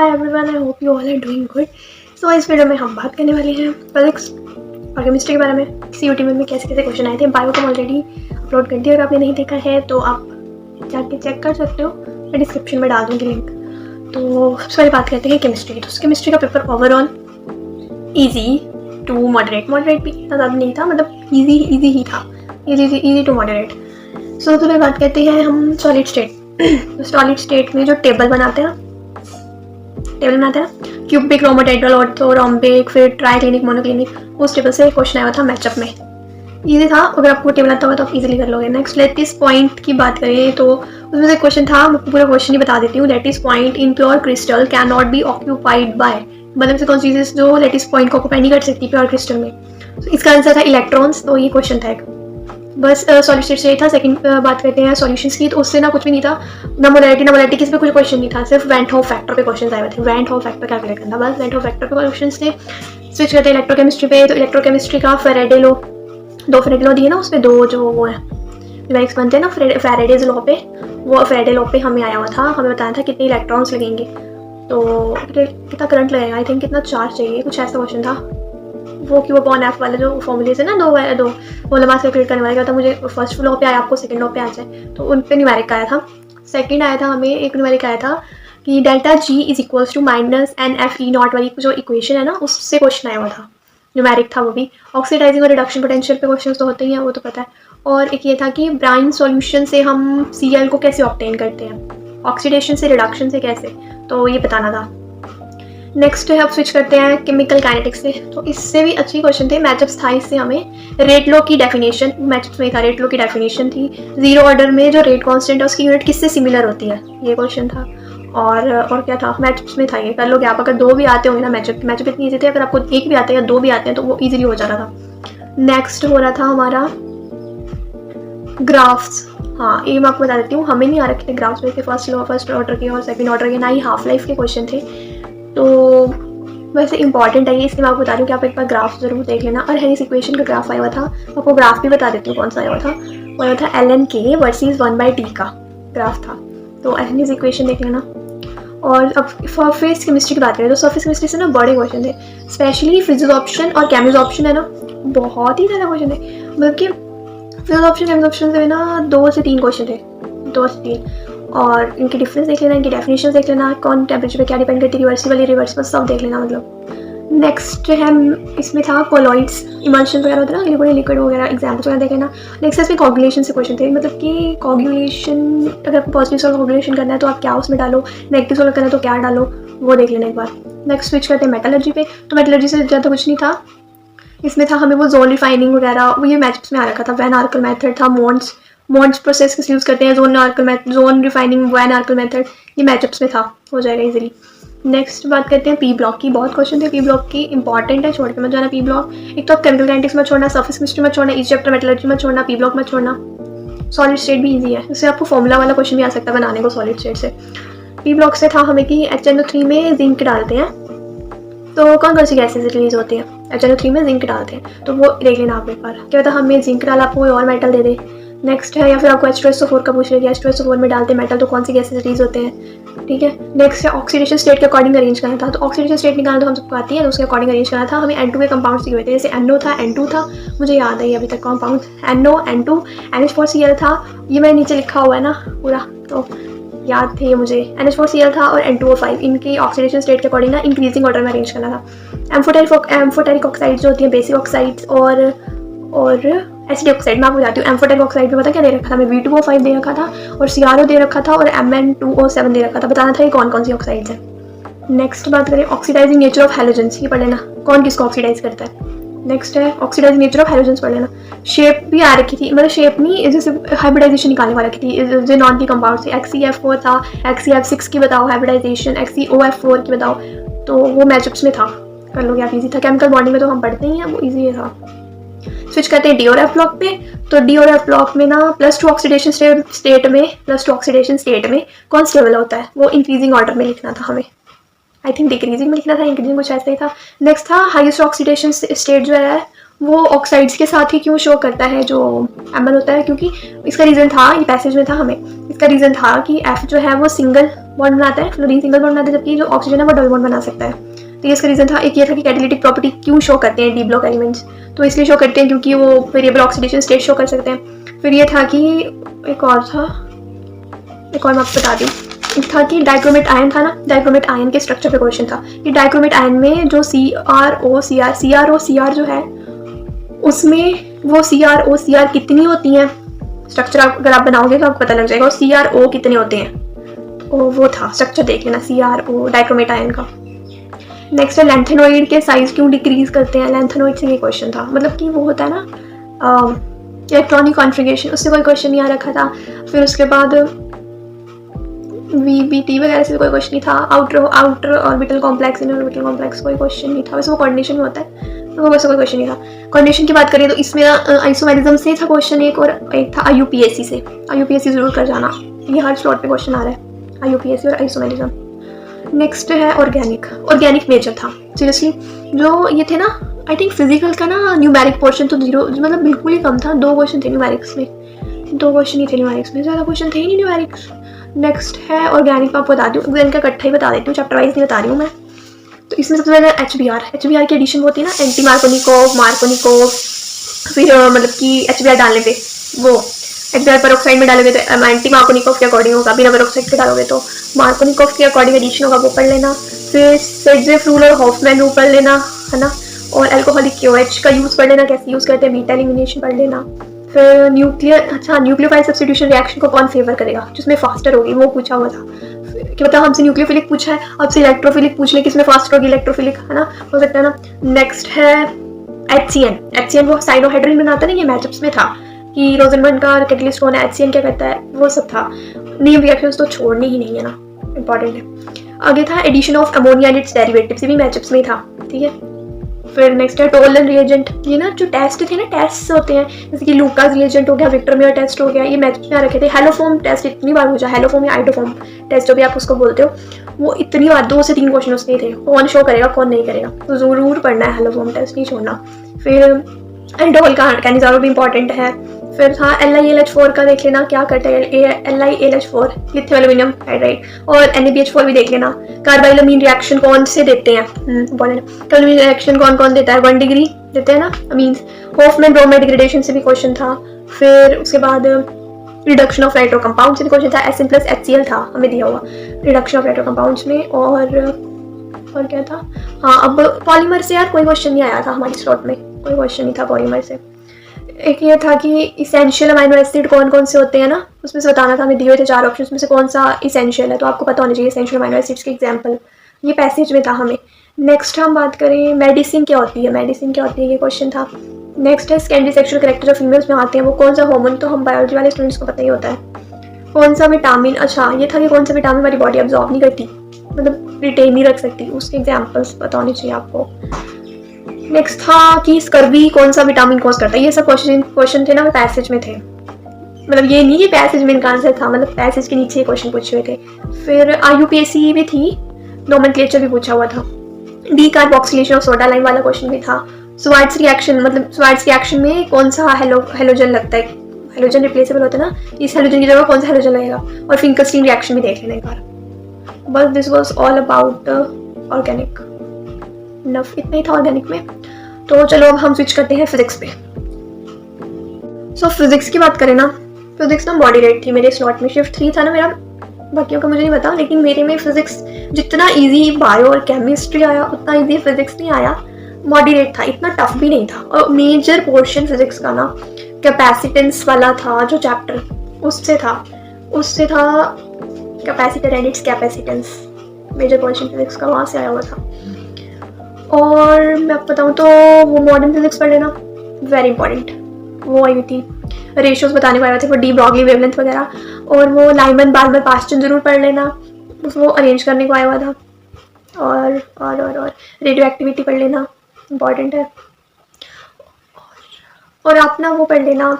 Hi everyone, I hope you all are doing good. So इस video में हम बात करने वाले हैं फिजिक्स और केमिस्ट्री के बारे में। सीयूटी में कैसे कैसे क्वेश्चन आए थे। बायो को ऑलरेडी अपलोड कर दिया, अगर आपने नहीं देखा है तो आप जाके चेक कर सकते हो, मैं डिस्क्रिप्शन में डाल दूँगी लिंक। तो सबसे पहले बात करते हैं केमिस्ट्री की। तो केमिस्ट्री का paper overall easy to moderate भी इतना ज़्यादा नहीं था, मतलब ईजी ही था, ईजी टू मॉडरेट। सो तो बात करते हैं हम सॉलिड स्टेट। सॉलिड स्टेट में जो टेबल बनाते हैं क्यूबिक, रोमोटाइड्रल, ऑर्थोरोम्बिक, फिर ट्राइक्लिनिक, मोनोक्लिनिक, उस टेबल से क्वेश्चन आया हुआ था मैचअप में। इजी था, अगर आपको टेबल आता होगा तो आप इजीली कर लोगे। नेक्स्ट लेटिस पॉइंट की बात करें तो उसमें से क्वेश्चन था, मैं पूरा क्वेश्चन ही बता देती हूँ। Lattice point in pure crystal cannot be occupied by, मतलब से कौन सी चीज़ जो लेटिस पॉइंट को ऑक्यूपाई नहीं कर सकती प्योर क्रिस्टल में। तो इसका आंसर था इलेक्ट्रॉन्स। तो ये क्वेश्चन था एक, बस सॉलिड स्टेट से ही था। सेकंड बात करते हैं सॉल्यूशंस की, तो उससे ना कुछ भी नहीं था, ना मोलैरिटी किसी पे कुछ क्वेश्चन नहीं था, सिर्फ वेंट हॉफ फैक्टर पे क्वेश्चन आए हुए थे। वेंट हॉफ फैक्टर कैलकुलेट करना, बस वेंट हॉफ फैक्टर पे क्वेश्चन थे। स्विच करते हैं इलेक्ट्रोकेमिस्ट्री पे। तो इलेक्ट्रोकेमिस्ट्री का फेरेडे लॉ, दो फेरेडे लॉ दिए ना, उसमें दो जो वो है लाइक्स बनते हैं ना फेरेडेज लॉ पे, वो फेरेडे लॉ पे हमें आया हुआ था। हमें बताया था कितने इलेक्ट्रॉन्स लगेंगे, तो कितना करंट लगेगा, आई थिंक कितना चार्ज चाहिए, कुछ ऐसा क्वेश्चन था। वो कि वो अपॉन एफ वाले जो फॉर्मूले से ना दो मोलर मास कैलकुलेट करने वाला था। मुझे फर्स्ट लॉ पे आया, आपको सेकंड लॉ पे आ जाए, तो उन पे न्यूमेरिक आया था। सेकंड आया था हमें एक न्यूमेरिक आया था कि delta G is equals to minus n F E nought वाली जो इक्वेशन है ना, उससे क्वेश्चन आया हुआ था, न्यूमेरिक था वो भी। ऑक्सीडाइजिंग और रिडक्शन पोटेंशियल पे क्वेश्चन तो होते ही हैं, वो तो पता है। और एक ये था कि ब्राइन सॉल्यूशन से हम Cl को कैसे ऑब्टेन करते हैं, ऑक्सीडेशन से, रिडक्शन से कैसे, तो ये बताना था। नेक्स्ट है, अब स्विच करते हैं केमिकल काइनेटिक्स से। तो इससे भी अच्छी क्वेश्चन थे, मैचअप्स था इससे हमें। रेट लॉ की डेफिनेशन मैचअप्स में था, रेट लॉ की डेफिनेशन थी। जीरो ऑर्डर में जो रेट कांस्टेंट है उसकी यूनिट किससे सिमिलर होती है, ये क्वेश्चन था। और क्या था, मैचअप्स में था, ये कर लोगे आप। अगर दो भी आते होंगे ना मैचअप इतनी ईजी थे, अगर आपको एक भी आते हैं या दो भी आते हैं तो वो ईजिली हो जा रहा था। नेक्स्ट हो रहा था हमारा ग्राफ्स। हाँ, ये मैं आपको बता देती हूँ, हमें नहीं आ रखे थे ग्राफ्स में से फर्स्ट ऑर्डर के और सेकंड ऑर्डर के, ना ही हाफ लाइफ के क्वेश्चन थे। तो वैसे इंपॉर्टेंट है ये, इसलिए मैं आपको बता रही हूँ कि आप एक बार ग्राफ जरूर देख लेना। और हेनिस इक्वेशन का ग्राफ आया हुआ था, आपको ग्राफ भी बता देती हूँ कौन सा आया हुआ था। वो आया था LN K वर्सेस 1/T का ग्राफ था, तो हेनिस इक्वेशन देख लेना। और अब सरफेस केमिस्ट्री की बात करें तो सरफेस केमिस्ट्री से ना बड़े क्वेश्चन थे, स्पेशली फिजिक्स ऑप्शन और केमिस्ट्री ऑप्शन है ना, बहुत ही ज़्यादा क्वेश्चन थे। मतलब कि फिजिक्स ऑप्शन केमिस्ट्री ऑप्शन से ना 2 से 3 क्वेश्चन थे, 2 से 3। और इनके डिफरेंस देख लेना, इनकी डेफिनेशन देख लेना, कौन टेम्परेचर पे क्या डिपेंड करती है, रिवर्सिबल सब देख लेना। मतलब नेक्स्ट है, इसमें था कोलॉइड्स, इमल्शन वगैरह होता है ना, लिक्विड वगैरह, एग्जाम्पल्स वगैरह देख लेना। नेक्स्ट इसमें कोगुलेशन से क्वेश्चन थे, मतलब कि कोगुलेशन, अगर आपको पॉजिटिव सोल्यूट कोगुलेशन करना है तो आप क्या उसमें डालो, नेगेटिव सोल्यूट करना है तो क्या डालो, वो देख लेना एक बार। नेक्स्ट स्विच करते हैं मेटलर्जी पे। तो मेटलर्जी से ज़्यादा कुछ नहीं था, इसमें था हमें वो जोन रिफाइनिंग वगैरह, वो ये मैचअप्स में आ रखा था। वैन आर्कल मेथड था, मॉन्ड्स प्रोसेस किस यूज़ करते हैं, जोन रिफाइनिंग, वैन आर्कल मेथड, ये मैचअप्स में था, हो जाएगा इजीली। नेक्स्ट बात करते हैं पी ब्लॉक की। बहुत क्वेश्चन थे पी ब्लॉक की, इंपॉर्टेंट है, छोड़ के मत जाना पी ब्लॉक। एक तो आप केमिकल काइनेटिक्स मत छोड़ना, सरफेस केमिस्ट्री मत छोड़ना, इस चैप्टर मेटलर्जी मत छोड़ना, पी ब्लॉक मत छोड़ना। सॉलिड स्टेट भी ईजी है, इससे आपको फॉर्मूला वाला क्वेश्चन भी आ सकता है बनाने को सॉलिड स्टेट से। पी ब्लॉक से था हमें कि HNO3 में जिंक डालते हैं, तो कौन कौन सी गैसेज रिलीज होती है, HNO3 में जिंक डालते हैं, तो वो देख लेना आप एक बार। क्या पता हमें जिंक डाला आपको कोई और मेटल दे दे। नेक्स्ट है, या फिर आपको H2SO4 का पूछ लिया, H2SO4 में डालते मेटल तो कौन सी गैसेज रिलीज होते हैं, ठीक है। नेक्स्ट है ऑक्सीडेशन स्टेट के अकॉर्डिंग अरेंज करना था। तो ऑक्सीडेशन स्टेट निकालना तो हम सबको आती है, तो उसके अकॉर्डिंग अरेंज करना था हमें। N2 के कंपाउंड दिए हुए थे, जैसे NO था, N2 था, मुझे याद है अभी तक कंपाउंड, NO, N2, NH4Cl था, ये मैंने नीचे लिखा हुआ है ना पूरा, तो याद थे मुझे। NH4Cl था और N2O5, इनकी ऑक्सीडेशन स्टेट के अकॉर्डिंग ना इंक्रीजिंग ऑर्डर में अरेंज करना था। एम्फोटेरिक ऑक्साइड जो होती है, बेसिक ऑक्साइड्स और एसिडिक ऑक्साइड। मैं आपको बताती हूँ, एम्फोटेरिक ऑक्साइड में पता क्या दे रखा था, मैं V2O5 दे रखा था और CRO दे रखा था और Mn2O7 दे रखा था। बताना था ये कौन कौन सी ऑक्साइड्स हैं। नेक्स्ट बात करें ऑक्सीडाइजिंग नेचर ऑफ हैलोजेंस, ये पढ़ लेना, कौन किसको ऑक्सीडाइज करता है। नेक्स्ट है ऑक्सीडाइजिंग नेचर ऑफ हैलोजेंस, पढ़ लेना। शेप भी आ रखी थी, मतलब शेप नहीं, जैसे हाइब्रिडाइजेशन निकालने वाली थी, जो नॉन की कंपाउंड थी। XeF4 था, XeF6 की बताओ हाइब्रिडाइजेशन, XeOF4 की बताओ, तो वो मैचअप्स में था, कर लोगे आप, ईजी था। केमिकल बॉन्डिंग में तो हम पढ़ते ही हैं, वो ईजी था। स्विच करते हैं डी और एफ ब्लॉक पे। तो डी और एफ ब्लॉक में ना +2 ऑक्सीडेशन स्टेट में कौन स्टेबल होता है, वो इंक्रीजिंग ऑर्डर में लिखना था हमें। आई थिंक डिक्रीजिंग में लिखना था, इंक्रीजिंग कुछ ऐसा ही था। नेक्स्ट था हाईएस्ट ऑक्सीडेशन स्टेट जो है वो ऑक्साइड्स के साथ ही क्यों शो करता है जो एमएल होता है, क्योंकि इसका रीज़न था, ये पैसेज में था हमें, इसका रीज़न था कि एफ जो है वो सिंगल बॉन्ड बनाता है, फ्लोरीन सिंगल बॉन्ड बनाता है, जबकि जो ऑक्सीजन है वो डबल बॉन्ड बना सकता है। तो ये इसका रीज़न था। एक ये था कि कैटालिटिक प्रॉपर्टी क्यों शो करते हैं डी ब्लॉक एलिमेंट्स, तो इसलिए शो करते हैं क्योंकि वो वेरिएबल ऑक्सीडेशन स्टेट शो कर सकते हैं। फिर ये था कि एक और मैं आपको बता दूँ, था कि डाइक्रोमेट आयन था ना, डाइक्रोमेट आयन के स्ट्रक्चर पे क्वेश्चन था कि डाइक्रोमेट आयन में जो CrO Cr जो है उसमें वो CrO Cr कितनी होती हैं, स्ट्रक्चर अगर आप बनाओगे तो आपको पता लग जाएगा, और CrO कितने होते हैं, वो था स्ट्रक्चर देख लेना CrO डाइक्रोमेट आयन का। नेक्स्ट है लैंथेनोइड के साइज क्यों डिक्रीज करते हैं, लैंथेनोइड से ये क्वेश्चन था, मतलब कि वो होता है ना इलेक्ट्रॉनिक कॉन्फ़िगरेशन, उससे कोई क्वेश्चन नहीं आ रखा था। फिर उसके बाद VBT वगैरह से कोई क्वेश्चन नहीं था। Outer orbital complex, inner orbital complex कोई क्वेश्चन नहीं था, वैसे वो कोऑर्डिनेशन में होता है, तो वो वैसे कोई क्वेश्चन नहीं था। कोऑर्डिनेशन की बात करें तो इसमें आइसोमेरिज्म से था क्वेश्चन एक, और एक था IUPAC से। IUPAC जरूर कर जाना, ये हर स्लॉट पे क्वेश्चन आ रहा है, IUPAC और आइसोमेरिज्म। नेक्स्ट है ऑर्गेनिक मेजर था। सीरियसली जो ये थे ना, आई थिंक फिजिकल का ना न्यूमेरिक पोर्शन तो 0, मतलब बिल्कुल ही कम था, 2 क्वेश्चन थे न्यूमेरिक्स में, 2 क्वेश्चन ही थे न्यूमेरिक्स में, ज़्यादा क्वेश्चन थे ही नहीं न्यूमेरिक्स। नेक्स्ट है ऑर्गेनिक, आपको बता दूँ ऑर्गेनिक का इकट्ठा ही बता देती हूँ, चैप्टर वाइज नहीं बता रही हूँ मैं। तो इसमें सबसे पहले HBr की एडिशन होती है ना, एंटी मार्कोनिकोव, फिर मतलब कि HBr डालने पे वो HBr पेरोक्साइड में डालोगे तो एंटी मार्कोनिकोव के अकॉर्डिंग होगा, बिना पेरोक्साइड के डालोगे तो मार्कोनिकोव के अकॉर्डिंग एडिशन होगा, वो पढ़ लेना। फिर सेडजेफ रूल और हॉफमैन रूल पढ़ लेना, है ना, और एल्कोहलिक KOH का यूज़ पढ़ लेना, कैसे यूज़ करते हैं, बीटा एलिमिनेशन पढ़ लेना। फिर न्यूक्लियोफाइल सब्स्टिट्यूशन रिएक्शन को कौन फेवर करेगा, जिसमें फास्टर होगी, वो पूछा हुआ था कि मतलब हमसे न्यूक्लियोफिलिक पूछा है, आपसे इलेक्ट्रोफिलिक पूछ ले, किसमें फास्ट होगी, इलेक्ट्रोफिलिक, है ना, हो सकता है ना। नेक्स्ट है HCN वो साइनोहाइड्रिन बनाता है ना, ये मैचअप्स में था कि रोजनबर्ग का कैटलिस्ट कौन है, HCN क्या करता है, वो सब था। नेम रिएक्शंस तो छोड़नी ही नहीं है ना, इंपॉर्टेंट है। आगे था addition of ammonia and its derivatives, भी मैचअप्स में था, ठीक है। फिर नेक्स्ट है टोलन रिएजेंट, ये ना जो टेस्ट थे ना, टेस्ट होते हैं जैसे कि लूकास रिएजेंट हो गया, विक्टर मेयर टेस्ट हो गया, ये मैच में आ रखे थे। हेलोफोम टेस्ट इतनी बार पूछा, हेलोफोम या आइटोफोम टेस्ट जो भी आप उसको बोलते हो, वो इतनी बार 2 से 3 क्वेश्चन उसमें थे, कौन शो करेगा कौन नहीं करेगा, तो ज़रूर पढ़ना है हेलोफोम टेस्ट, नहीं छोड़ना। फिर एल्कोहल का कैनिजारो भी इंपॉर्टेंट है। फिर था LiAlH4 का देख लेना, क्या करता है LiAlH4, लिथियम एल्यूमिनियम हाइड्राइड, और NaBH4 भी देख लेना। कार्बाइलमीन रिएक्शन कौन से देते हैं, कार्बाइलमीन रिएक्शन कौन कौन देता है, 1 डिग्री देते हैं ना मीन्स। होफमैन ब्रोमाइड डिग्रेडेशन से भी क्वेश्चन था। फिर उसके बाद रिडक्शन ऑफ नाइट्रो कंपाउंड से भी क्वेश्चन था, SN+HCl था हमें दिया हुआ रिडक्शन ऑफ नाइट्रो कंपाउंड्स में। और क्या था, हाँ अब पॉलीमर से यार कोई क्वेश्चन नहीं आया था हमारी स्लॉट में, कोई क्वेश्चन नहीं था पॉलीमर से। एक ये था कि इसेंशियल अमाइनो एसिड कौन कौन से होते हैं ना, उसमें से बताना था, हमें दिए हुए थे 4 ऑप्शन में से कौन सा इसेंशियल है, तो आपको पता होना चाहिए इसेंशियल अमाइनो एसिड्स के एग्जांपल, ये पैसेज में था हमें। नेक्स्ट हम बात करें मेडिसिन क्या होती है, ये क्वेश्चन था। नेक्स्ट है सेकेंडरी सेक्सुअल कैरेक्टर जो फीमेल्स में आते हैं, वो कौन सा हार्मोन, तो हम बायोलॉजी वाले स्टूडेंट्स को पता ही होता है। कौन सा विटामिन, अच्छा ये था कि कौन सा विटामिन हमारी बॉडी अब्जॉर्ब नहीं करती, मतलब रिटेन नहीं रख सकती, उसके एग्जाम्पल्स पता होने चाहिए आपको। नेक्स्ट था कि स्कर्वी कौन सा विटामिन कॉज करता है, ये सब क्वेश्चन थे ना, वो पैसेज में थे, मतलब ये नहीं कि पैसेज में इनका आंसर था, मतलब पैसेज के नीचे क्वेश्चन पूछे हुए थे। फिर IUPAC भी थी, नोमेनक्लेचर भी पूछा हुआ था। डीकार्बोक्सिलेशन ऑफ सोडा लाइम वाला क्वेश्चन भी था। स्वार्ट्ज रिएक्शन, मतलब स्वार्ट्ज रिएक्शन में कौन सा हेलोजन लगता है, हेलोजन रिप्लेसेबल होता है ना, इस हेलोजन की जगह कौन सा हेलोजन लगेगा। और फिंकरस्टीन रिएक्शन भी देख लेना एक बार। बस this was all about organic, enough इतना ही था ऑर्गेनिक में। तो चलो अब हम स्विच करते हैं फिजिक्स पे। फिजिक्स की बात करें ना, फिजिक्स ना मॉडरेट थी मेरे स्लॉट में, शिफ्ट 3 था ना मेरा, बाकियों का मुझे नहीं पता, लेकिन मेरे में फिजिक्स जितना इजी बायो और केमिस्ट्री आया उतना इजी फिजिक्स नहीं आया, मॉडरेट था, इतना टफ भी नहीं था। और मेजर पोर्शन फिजिक्स का ना कैपेसिटेंस वाला था जो चैप्टर, उससे था capacitor and its capacitance, major portion physics का वहाँ से आया हुआ था। और मैं आपको बताऊँ तो वो मॉडर्न फिजिक्स पढ़ लेना, वेरी इंपॉर्टेंट, वो आई हुई थी, रेशियोज बताने को आए थे, वो डी ब्रॉगली वेवलेंथ वगैरह, और वो लाइमन बाल्मर पास्चन जरूर पढ़ लेना, वो अरेंज करने को आया हुआ था। और रेडियो एक्टिविटी पढ़ लेना, इम्पॉर्टेंट है। और आप ना वो पढ़ लेना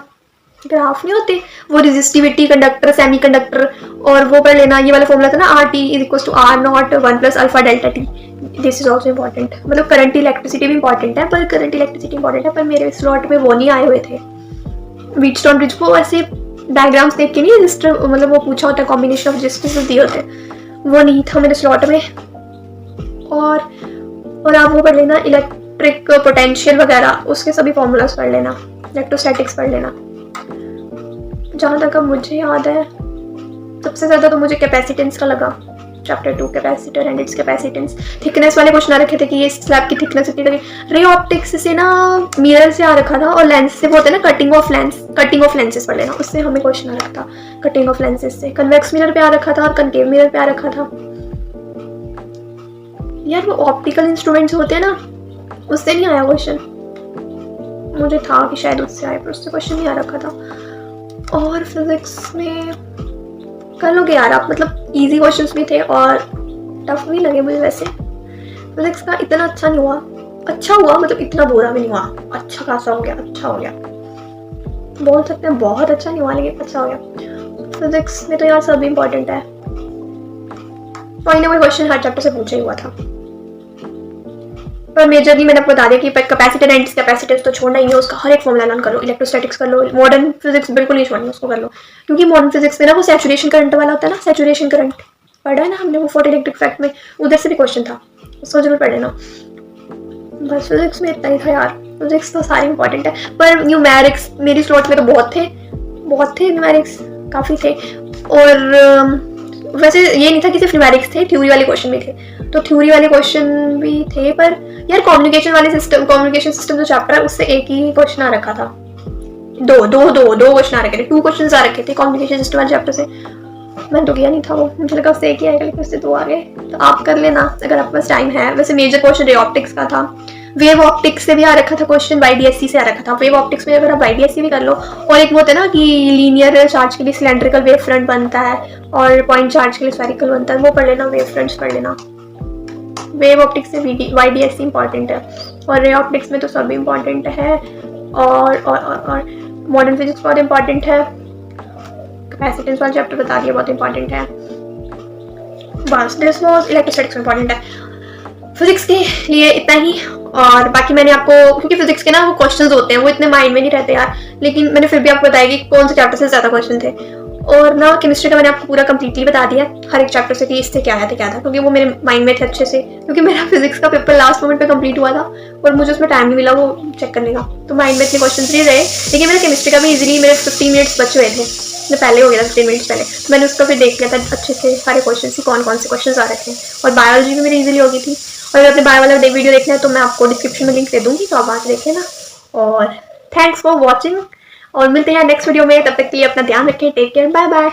ग्राफ नहीं होते वो, रेजिस्टिविटी, कंडक्टर, सेमी कंडक्टर, और वो पढ़ लेना। ये वाला फॉर्मूला था ना, R T is equal to R nought 1 plus alpha delta T. This is also important. मतलब करंट इलेक्ट्रिसिटी भी इंपॉर्टेंट है, पर करंट इलेक्ट्रिसिटी इंपॉर्टेंट है, पर मेरे स्लॉट में वो नहीं आए हुए थे। व्हीटस्टोन ब्रिज को ऐसे डायग्राम्स देख के नहीं रजिस्टर, मतलब वो पूछा होता है कॉम्बिनेशन ऑफ रजिस्टेंस दिए होते, वो नहीं था मेरे स्लॉट में। और आप वो पढ़ लेना इलेक्ट्रिक पोटेंशियल वगैरह, उसके सभी फॉर्मूलाज पढ़ लेना, इलेक्ट्रोस्टैटिक्स पढ़ लेना। जहाँ तक अब मुझे याद है सबसे ज़्यादा तो मुझे कैपेसिटेंस का लगा, chapter 2 capacitor and its capacitance. Thickness वाले क्वेश्चन आ रखे थे कि ये स्लैब की थिकनेस कितनी लगी। रे ऑप्टिक्स से ना मिरर से आ रखा था, और लेंस से वो होता है ना cutting of lens, cutting of lenses पढ़ लेना, उससे हमें क्वेश्चन आ रखा था कटिंग ऑफ लेंसेज से। कन्वेक्स मिरर पे आ रखा था और कनकेव मिरर पे आ रखा था। यार वो ऑप्टिकल इंस्ट्रूमेंट्स होते हैं ना, उससे नहीं आया क्वेश्चन। मुझे था कि शायद उससे आए, पर उससे क्वेश्चन नहीं आ रखा था। और फिजिक्स में कर लोगे यार आप, मतलब इजी क्वेश्चंस भी थे और टफ भी लगे मुझे। वैसे फिजिक्स का इतना अच्छा नहीं हुआ, अच्छा हुआ मतलब इतना बुरा भी नहीं हुआ, अच्छा खासा हो गया, अच्छा हो गया, बोल सकते हैं बहुत अच्छा नहीं हुआ लेकिन अच्छा हो गया। फिजिक्स में तो यार सब इम्पोर्टेंट है, कोई ना कोई क्वेश्चन हर चैप्टर से पूछा ही हुआ था। पर मेजरली मैंने आपको बता दिया कि कैपेसिटर एंड कैपेसिटेंस तो छोड़ना ही है, उसका हर एक फॉर्मूला लर्न कर लो, इलेक्ट्रोस्टैटिक्स कर लो, मॉडर्न फिजिक्स बिल्कुल नहीं छोड़नी, उसको कर लो। क्योंकि मॉडर्न फिजिक्स में ना वो सैचुरेशन करंट वाला होता है ना, सैचुरेशन करंट पढ़ा है ना हमने वो फोटो इलेक्ट्रिक इफेक्ट में, उधर से भी क्वेश्चन था, उसको जरूर पढ़ लेना। बस फिजिक्स में इतना ही था यार, फिजिक्स तो सारे इंपॉर्टेंट है, पर न्यूमेरिक्स मेरी स्लॉट में तो बहुत थे न्यूमेरिक्स, काफ़ी थे। और वैसे ये नहीं था कि सिर्फ न्यूमेरिक्स थे, थ्योरी वाले क्वेश्चन भी थे, तो थ्योरी वाले क्वेश्चन भी थे। पर यार कम्युनिकेशन सिस्टम जो चैप्टर है उससे एक ही क्वेश्चन आ रखा था, दो क्वेश्चन आ रखे थे, 2 क्वेश्चन आ रखे थे कम्युनिकेशन सिस्टम वाले चैप्टर से। मैंने तो किया नहीं था वो, मुझे लगा उससे एक ही आएगा, लेकिन उससे 2 आ गए। तो आप कर लेना अगर आपके पास टाइम है। वैसे मेजर क्वेश्चन रे ऑप्टिक्स का था, वेव ऑप्टिक्स से भी आ रखा था क्वेश्चन, YDSC से आ रखा था। वेव ऑप्टिक्स में अगर आप YDSC भी कर लो, और एक वो होता है ना कि लीनियर चार्ज के लिए सिलेंड्रिकल वेव फ्रंट बनता है और पॉइंट चार्ज के लिए स्फेरिकल बनता है, वो पढ़ लेना, वेव फ्रंट्स पढ़ लेना। वेव ऑप्टिक्स से YDSC इंपॉर्टेंट है, और रे ऑप्टिक्स में तो सब इंपॉर्टेंट है। और मॉडर्न फिजिक्स बहुत इंपॉर्टेंट है, कैपेसिटेंस वाला चैप्टर बता दिया बहुत इंपॉर्टेंट है। बस दिस वाज इलेक्ट्रोस्टैटिक्स में इंपॉर्टेंट है। फिजिक्स के लिए इतना ही। और बाकी मैंने आपको, क्योंकि फिजिक्स के ना वो क्वेश्चंस होते हैं वो इतने माइंड में नहीं रहते यार, लेकिन मैंने फिर भी आपको बताया कि कौन से चैप्टर से ज़्यादा क्वेश्चन थे। और ना केमिस्ट्री का मैंने आपको पूरा कंप्लीटली बता दिया हर एक चैप्टर से कि इससे क्या आया था क्या था, क्योंकि वो मेरे माइंड में थे अच्छे से, क्योंकि मेरा फिजिक्स का पेपर लास्ट मोमेंट पे कंप्लीट हुआ था और मुझे उसमें टाइम नहीं मिला वो चेक करने का, तो माइंड में इतने क्वेश्चन नहीं रहे। लेकिन मेरा केमिस्ट्री का भी इजीली मेरे 15 मिनट्स बचे हुए थे, मैं पहले हो गया था 15 मिनट्स पहले, तो मैंने उसका फिर देख लिया था अच्छे से सारे क्वेश्चन ही कौन कौन से क्वेश्चन आ रहे थे। और बायोलॉजी भी मेरी इजीली हो गई थी। और अगर अपने बायो वाला वीडियो देखना है तो मैं आपको डिस्क्रिप्शन में लिंक दे दूंगी, तो आप वहाँ से देखें ना। और थैंक्स फॉर वॉचिंग, और मिलते हैं नेक्स्ट वीडियो में, तब तक के लिए अपना ध्यान रखें, टेक केयर, बाय बाय।